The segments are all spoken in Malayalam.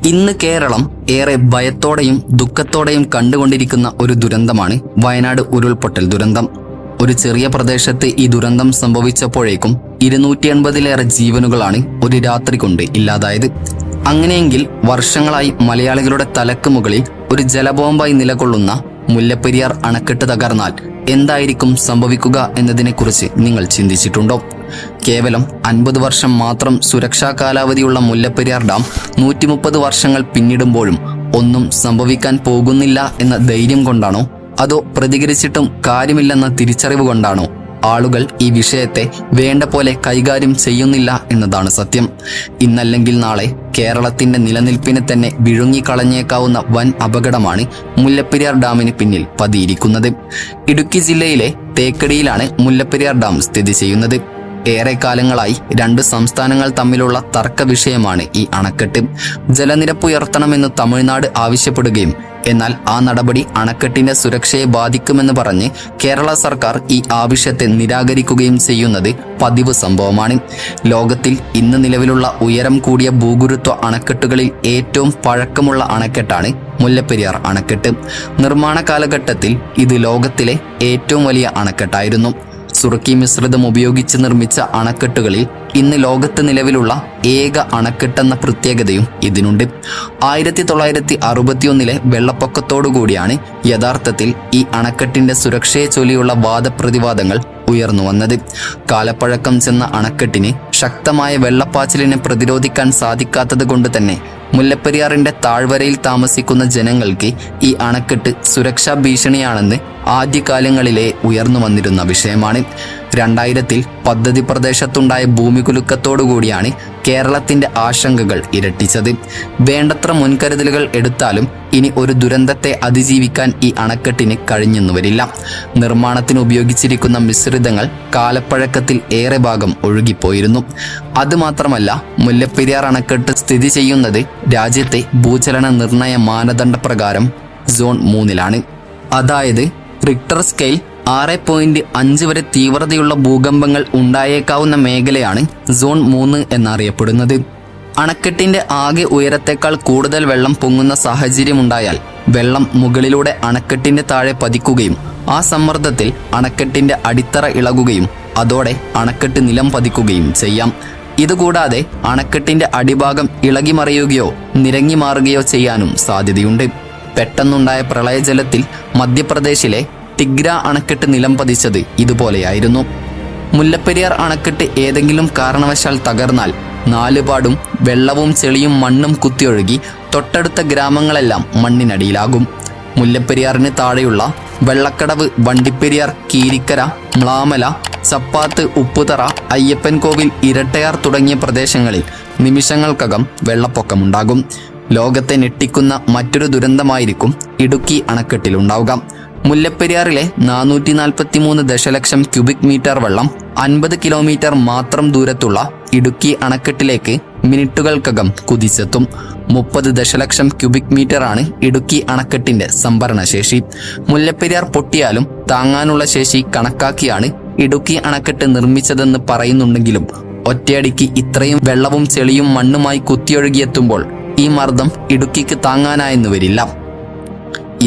ഇന്ന് കേരളം ഏറെ ഭയത്തോടെയും ദുഃഖത്തോടെയും കണ്ടുകൊണ്ടിരിക്കുന്ന ഒരു ദുരന്തമാണ് വയനാട് ഉരുൾപൊട്ടൽ ദുരന്തം. ഒരു ചെറിയ പ്രദേശത്ത് ഈ ദുരന്തം സംഭവിച്ചപ്പോഴേക്കും 280-ലേറെ ജീവനുകളാണ് ഒരു രാത്രി കൊണ്ട് ഇല്ലാതായത്. അങ്ങനെയെങ്കിൽ വർഷങ്ങളായി മലയാളികളുടെ തലക്ക് മുകളിൽ ഒരു ജലബോംബായി നിലകൊള്ളുന്ന മുല്ലപ്പെരിയാർ അണക്കെട്ട് തകർന്നാൽ എന്തായിരിക്കും സംഭവിക്കുക എന്നതിനെക്കുറിച്ച് നിങ്ങൾ ചിന്തിച്ചിട്ടുണ്ടോ? കേവലം 50 വർഷം മാത്രം സുരക്ഷാ കാലാവധിയുള്ള മുല്ലപ്പെരിയാർ ഡാം 130 വർഷങ്ങൾ പിന്നിടുമ്പോഴും ഒന്നും സംഭവിക്കാൻ പോകുന്നില്ല എന്ന ധൈര്യം കൊണ്ടാണോ, അതോ പ്രതികരിച്ചിട്ടും കാര്യമില്ലെന്ന തിരിച്ചറിവ് കൊണ്ടാണോ ആളുകൾ ഈ വിഷയത്തെ വേണ്ട പോലെ കൈകാര്യം ചെയ്യുന്നില്ല എന്നതാണ് സത്യം. ഇന്നല്ലെങ്കിൽ നാളെ കേരളത്തിന്റെ നിലനിൽപ്പിനെ തന്നെ വിഴുങ്ങിക്കളഞ്ഞേക്കാവുന്ന വൻ അപകടമാണ് മുല്ലപ്പെരിയാർ ഡാമിന് പിന്നിൽ പതിയിരിക്കുന്നത്. ഇടുക്കി ജില്ലയിലെ തേക്കടിയിലാണ് മുല്ലപ്പെരിയാർ ഡാം സ്ഥിതി ചെയ്യുന്നത്. ഏറെ കാലങ്ങളായി 2 സംസ്ഥാനങ്ങൾ തമ്മിലുള്ള തർക്ക വിഷയമാണ് ഈ അണക്കെട്ട്. ജലനിരപ്പ് ഉയർത്തണമെന്ന് തമിഴ്നാട് ആവശ്യപ്പെടുകയും എന്നാൽ ആ നടപടി അണക്കെട്ടിന്റെ സുരക്ഷയെ ബാധിക്കുമെന്ന് പറഞ്ഞ് കേരള സർക്കാർ ഈ ആവശ്യത്തെ നിരാകരിക്കുകയും ചെയ്യുന്നത് പതിവ് സംഭവമാണ്. ലോകത്തിൽ ഇന്ന് നിലവിലുള്ള ഉയരം കൂടിയ ഭൂഗുരുത്വ അണക്കെട്ടുകളിൽ ഏറ്റവും പഴക്കമുള്ള അണക്കെട്ടാണ് മുല്ലപ്പെരിയാർ അണക്കെട്ട്. നിർമ്മാണ കാലഘട്ടത്തിൽ ഇത് ലോകത്തിലെ ഏറ്റവും വലിയ അണക്കെട്ടായിരുന്നു. സുറുക്കി മിശ്രിതം ഉപയോഗിച്ച് നിർമ്മിച്ച അണക്കെട്ടുകളിൽ ഇന്ന് ലോകത്ത് നിലവിലുള്ള ഏക അണക്കെട്ടെന്ന പ്രത്യേകതയും ഇതിനുണ്ട്. 1961-ലെ വെള്ളപ്പൊക്കത്തോടുകൂടിയാണ് യഥാർത്ഥത്തിൽ ഈ അണക്കെട്ടിന്റെ സുരക്ഷയെ ചൊല്ലിയുള്ള വാദപ്രതിവാദങ്ങൾ ഉയർന്നു വന്നത്. കാലപ്പഴക്കം ചെന്ന അണക്കെട്ടിന് ശക്തമായ വെള്ളപ്പാച്ചിലിനെ പ്രതിരോധിക്കാൻ സാധിക്കാത്തത് കൊണ്ട് തന്നെ മുല്ലപ്പെരിയാറിന്റെ താഴ്വരയിൽ താമസിക്കുന്ന ജനങ്ങൾക്ക് ഈ അണക്കെട്ട് സുരക്ഷാ ഭീഷണിയാണെന്ന് ആദ്യകാലങ്ങളിലെ ഉയർന്നു വന്നിരുന്ന വിഷയമാണ്. 2000-ൽ പദ്ധതി പ്രദേശത്തുണ്ടായ ഭൂമികുലുക്കത്തോടുകൂടിയാണ് കേരളത്തിന്റെ ആശങ്കകൾ ഇരട്ടിച്ചത്. വേണ്ടത്ര മുൻകരുതലുകൾ എടുത്താലും ഇനി ഒരു ദുരന്തത്തെ അതിജീവിക്കാൻ ഈ അണക്കെട്ടിന് കഴിഞ്ഞെന്നു വരില്ല. നിർമ്മാണത്തിന് ഉപയോഗിച്ചിരിക്കുന്ന മിശ്രിതങ്ങൾ കാലപ്പഴക്കത്തിൽ ഏറെ ഭാഗം ഒഴുകിപ്പോയിരുന്നു. അതുമാത്രമല്ല, മുല്ലപ്പെരിയാർ അണക്കെട്ട് സ്ഥിതി ചെയ്യുന്നത് രാജ്യത്തെ ഭൂചലന നിർണയ മാനദണ്ഡ പ്രകാരം സോൺ 3-ലാണ്. അതായത് റിക്ടർ സ്കെയിൽ 6.5 വരെ തീവ്രതയുള്ള ഭൂകമ്പങ്ങൾ ഉണ്ടായേക്കാവുന്ന മേഖലയാണ് സോൺ 3 എന്നറിയപ്പെടുന്നത്. അണക്കെട്ടിന്റെ ആകെ ഉയരത്തേക്കാൾ കൂടുതൽ വെള്ളം പൊങ്ങുന്ന സാഹചര്യമുണ്ടായാൽ വെള്ളം മുകളിലൂടെ അണക്കെട്ടിന്റെ താഴെ പതിക്കുകയും ആ സമ്മർദ്ദത്തിൽ അണക്കെട്ടിന്റെ അടിത്തറ ഇളകുകയും അതോടെ അണക്കെട്ട് നിലം പതിക്കുകയും ചെയ്യാം. ഇതുകൂടാതെ അണക്കെട്ടിന്റെ അടിഭാഗം ഇളകി മറിയുകയോ നിരങ്ങി മാറുകയോ ചെയ്യാനും സാധ്യതയുണ്ട്. പെട്ടെന്നുണ്ടായ പ്രളയജലത്തിൽ മധ്യപ്രദേശിലെ ടിഗ്ര അണക്കെട്ട് നിലം പതിച്ചത് ഇതുപോലെയായിരുന്നു. മുല്ലപ്പെരിയാർ അണക്കെട്ട് ഏതെങ്കിലും കാരണവശാൽ തകർന്നാൽ 4 പാടും വെള്ളവും ചെളിയും മണ്ണും കുത്തിയൊഴുകി തൊട്ടടുത്ത ഗ്രാമങ്ങളെല്ലാം മണ്ണിനടിയിലാകും. മുല്ലപ്പെരിയാറിന് താഴെയുള്ള വെള്ളക്കടവ്, വണ്ടിപ്പെരിയാർ, കീരിക്കര, മ്ലാമല, ചപ്പാത്ത്, ഉപ്പുതറ, അയ്യപ്പൻകോവിൽ, ഇരട്ടയാർ തുടങ്ങിയ പ്രദേശങ്ങളിൽ നിമിഷങ്ങൾക്കകം വെള്ളപ്പൊക്കമുണ്ടാകും. ലോകത്തെ ഞെട്ടിക്കുന്ന മറ്റൊരു ദുരന്തമായിരിക്കും ഇടുക്കി അണക്കെട്ടിലുണ്ടാവുക. മുല്ലപ്പെരിയാറിലെ 443 ദശലക്ഷം ക്യൂബിക് മീറ്റർ വെള്ളം 50 കിലോമീറ്റർ മാത്രം ദൂരത്തുള്ള ഇടുക്കി അണക്കെട്ടിലേക്ക് മിനിറ്റുകൾക്കകം കുതിച്ചെത്തും. 30 ദശലക്ഷം ക്യൂബിക് മീറ്ററാണ് ഇടുക്കി അണക്കെട്ടിന്റെ സംഭരണശേഷി. മുല്ലപ്പെരിയാർ പൊട്ടിയാലും താങ്ങാനുള്ള ശേഷി കണക്കാക്കിയാണ് ഇടുക്കി അണക്കെട്ട് നിർമ്മിച്ചതെന്ന് പറയുന്നുണ്ടെങ്കിലും ഒറ്റയടിക്ക് ഇത്രയും വെള്ളവും ചെളിയും മണ്ണുമായി കുത്തിയൊഴുകിയെത്തുമ്പോൾ ഈ മർദ്ദം ഇടുക്കിക്ക് താങ്ങാനായെന്ന് വരില്ല.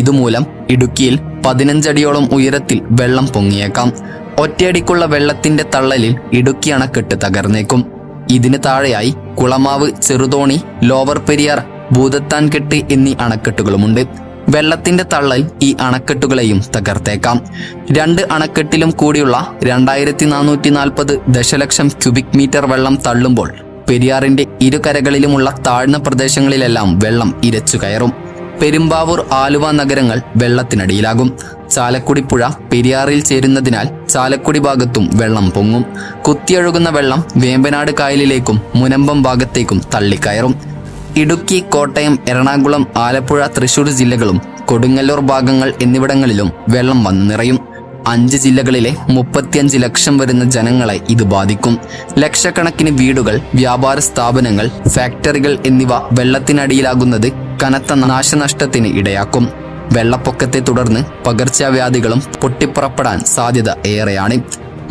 ഇതുമൂലം ഇടുക്കിയിൽ 15 അടിയോളം ഉയരത്തിൽ വെള്ളം പൊങ്ങിയേക്കാം. ഒറ്റയടിക്കുള്ള വെള്ളത്തിന്റെ തള്ളലിൽ ഇടുക്കി അണക്കെട്ട് തകർന്നേക്കും. ഇതിന് താഴെയായി കുളമാവ്, ചെറുതോണി, ലോവർ പെരിയാർ, ഭൂതത്താൻകെട്ട് എന്നീ അണക്കെട്ടുകളുമുണ്ട്. വെള്ളത്തിന്റെ തള്ളൽ ഈ അണക്കെട്ടുകളെയും തകർത്തേക്കാം. 2 അണക്കെട്ടിലും കൂടിയുള്ള 2440 ദശലക്ഷം ക്യൂബിക് മീറ്റർ വെള്ളം തള്ളുമ്പോൾ പെരിയാറിന്റെ ഇരുകരകളിലുമുള്ള താഴ്ന്ന പ്രദേശങ്ങളിലെല്ലാം വെള്ളം ഇരച്ചു കയറും. പെരുമ്പാവൂർ, ആലുവ നഗരങ്ങൾ വെള്ളത്തിനടിയിലാകും. ചാലക്കുടി പുഴ പെരിയാറിൽ ചേരുന്നതിനാൽ ചാലക്കുടി ഭാഗത്തും വെള്ളം പൊങ്ങും. കുത്തിയൊഴുകുന്ന വെള്ളം വേമ്പനാട് കായലിലേക്കും മുനമ്പം ഭാഗത്തേക്കും തള്ളിക്കയറും. ഇടുക്കി, കോട്ടയം, എറണാകുളം, ആലപ്പുഴ, തൃശൂർ ജില്ലകളും കൊടുങ്ങല്ലൂർ ഭാഗങ്ങൾ എന്നിവിടങ്ങളിലും വെള്ളം വന്നു നിറയും. 5 ജില്ലകളിലെ 35 ലക്ഷം വരുന്ന ജനങ്ങളെ ഇത് ബാധിക്കും. ലക്ഷക്കണക്കിന് വീടുകൾ, വ്യാപാര സ്ഥാപനങ്ങൾ, ഫാക്ടറികൾ എന്നിവ വെള്ളത്തിനടിയിലാകുന്നത് കനത്ത നാശനഷ്ടത്തിന് ഇടയാക്കും. വെള്ളപ്പൊക്കത്തെ തുടർന്ന് പകർച്ചവ്യാധികളും പൊട്ടിപ്പുറപ്പെടാൻ സാധ്യത ഏറെയാണ്.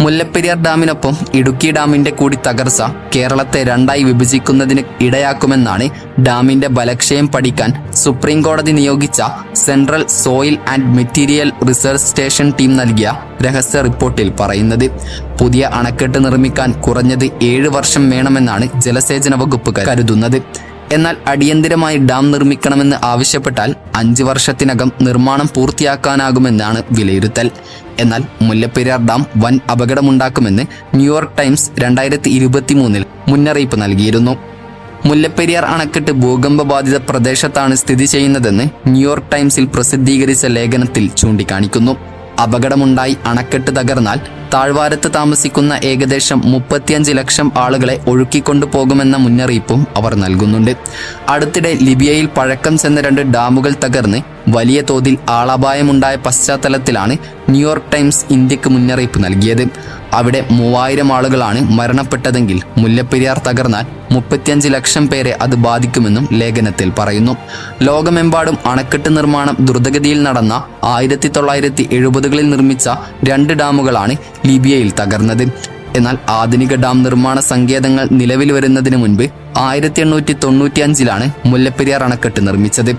മുല്ലപ്പെരിയാർ ഡാമിനൊപ്പം ഇടുക്കി ഡാമിന്റെ കൂടി തകർച്ച കേരളത്തെ രണ്ടായി വിഭജിക്കുന്നതിന് ഇടയാക്കുമെന്നാണ് ഡാമിന്റെ ബലക്ഷയം പഠിക്കാൻ സുപ്രീം കോടതി നിയോഗിച്ച central soil and material research station team നൽകിയ രഹസ്യ റിപ്പോർട്ടിൽ പറയുന്നത്. പുതിയ അണക്കെട്ട് നിർമ്മിക്കാൻ കുറഞ്ഞത് 7 വർഷം വേണമെന്നാണ് ജലസേചന വകുപ്പ് കരുതുന്നത്. എന്നാൽ അടിയന്തിരമായി ഡാം നിർമ്മിക്കണമെന്ന് ആവശ്യപ്പെട്ടാൽ 5 വർഷത്തിനകം നിർമ്മാണം പൂർത്തിയാക്കാനാകുമെന്നാണ് വിലയിരുത്തൽ. എന്നാൽ മുല്ലപ്പെരിയാർ ഡാം വൻ അപകടമുണ്ടാക്കുമെന്ന് ന്യൂയോർക്ക് ടൈംസ് 2023 മുന്നറിയിപ്പ് നൽകിയിരുന്നു. മുല്ലപ്പെരിയാർ അണക്കെട്ട് ഭൂകമ്പ ബാധിത പ്രദേശത്താണ് സ്ഥിതി ചെയ്യുന്നതെന്ന് ന്യൂയോർക്ക് ടൈംസിൽ പ്രസിദ്ധീകരിച്ച ലേഖനത്തിൽ ചൂണ്ടിക്കാണിക്കുന്നു. അപകടമുണ്ടായി അണക്കെട്ട് തകർന്നാൽ താഴ്വാരത്ത് താമസിക്കുന്ന ഏകദേശം 35 ലക്ഷം ആളുകളെ ഒഴുക്കിക്കൊണ്ടു പോകുമെന്ന മുന്നറിയിപ്പും അവർ നൽകുന്നുണ്ട്. അടുത്തിടെ ലിബിയയിൽ പഴക്കം ചെന്ന 2 ഡാമുകൾ തകർന്ന് വലിയ തോതിൽ ആളപായമുണ്ടായ പശ്ചാത്തലത്തിലാണ് ന്യൂയോർക്ക് ടൈംസ് ഇന്ത്യക്ക് മുന്നറിയിപ്പ് നൽകിയത്. അവിടെ 3000 ആളുകളാണ് മരണപ്പെട്ടതെങ്കിൽ മുല്ലപ്പെരിയാർ തകർന്നാൽ 35 ലക്ഷം പേരെ അത് ബാധിക്കുമെന്നും ലേഖനത്തിൽ പറയുന്നു. ലോകമെമ്പാടും അണക്കെട്ട് നിർമ്മാണം ദ്രുതഗതിയിൽ നടന്ന 1970കളിൽ നിർമ്മിച്ച 2 ഡാമുകളാണ് ലിബിയയിൽ തകർന്നത്. എന്നാൽ ആധുനിക ഡാം നിർമ്മാണ സങ്കേതങ്ങൾ നിലവിൽ വരുന്നതിന് മുൻപ് 1895ലാണ് മുല്ലപ്പെരിയാർ അണക്കെട്ട് നിർമ്മിച്ചത്.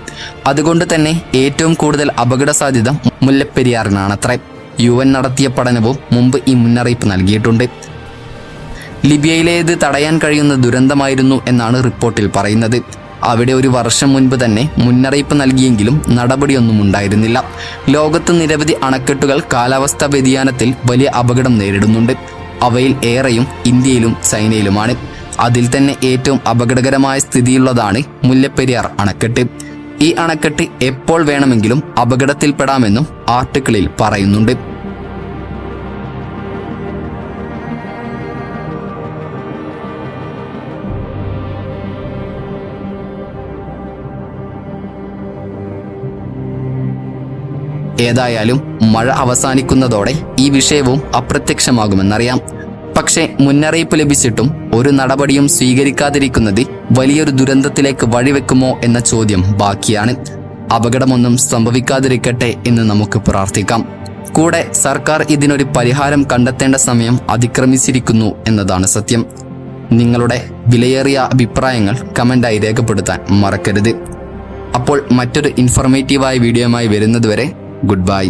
അതുകൊണ്ട് തന്നെ ഏറ്റവും കൂടുതൽ അപകട സാധ്യത മുല്ലപ്പെരിയാറിനാണത്രേ. UN നടത്തിയ പഠനവും മുമ്പ് ഈ മുന്നറിയിപ്പ് നൽകിയിട്ടുണ്ട്. ലിബിയയിലേത് തടയാൻ കഴിയുന്ന ദുരന്തമായിരുന്നു എന്നാണ് റിപ്പോർട്ടിൽ പറയുന്നത്. അവിടെ 1 വർഷം മുൻപ് തന്നെ മുന്നറിയിപ്പ് നൽകിയെങ്കിലും നടപടിയൊന്നും ഉണ്ടായിരുന്നില്ല. ലോകത്ത് നിരവധി അണക്കെട്ടുകൾ കാലാവസ്ഥാ വ്യതിയാനത്തിൽ വലിയ അപകടം നേരിടുന്നുണ്ട്. അവയിൽ ഏറെയും ഇന്ത്യയിലും ചൈനയിലുമാണ്. അതിൽ തന്നെ ഏറ്റവും അപകടകരമായ സ്ഥിതിയുള്ളതാണ് മുല്ലപ്പെരിയാർ അണക്കെട്ട്. ഈ അണക്കെട്ട് എപ്പോൾ വേണമെങ്കിലും അപകടത്തിൽപ്പെടാമെന്നും ആർട്ടിക്കിളിൽ പറയുന്നുണ്ട്. ഏതായാലും മഴ അവസാനിക്കുന്നതോടെ ഈ വിഷയവും അപ്രത്യക്ഷമാകുമെന്നറിയാം. പക്ഷേ മുന്നറിയിപ്പ് ലഭിച്ചിട്ടും ഒരു നടപടിയും സ്വീകരിക്കാതിരിക്കുന്നത് വലിയൊരു ദുരന്തത്തിലേക്ക് വഴിവെക്കുമോ എന്ന ചോദ്യം ബാക്കിയാണ്. അപകടമൊന്നും സംഭവിക്കാതിരിക്കട്ടെ എന്ന് നമുക്ക് പ്രാർത്ഥിക്കാം. കൂടെ സർക്കാർ ഇതിനൊരു പരിഹാരം കണ്ടെത്തേണ്ട സമയം അതിക്രമിച്ചിരിക്കുന്നു എന്നതാണ് സത്യം. നിങ്ങളുടെ വിലയേറിയ അഭിപ്രായങ്ങൾ കമൻ്റായി രേഖപ്പെടുത്താൻ മറക്കരുത്. അപ്പോൾ മറ്റൊരു ഇൻഫർമേറ്റീവായ വീഡിയോയുമായി വരുന്നതുവരെ ഗുഡ് ബൈ.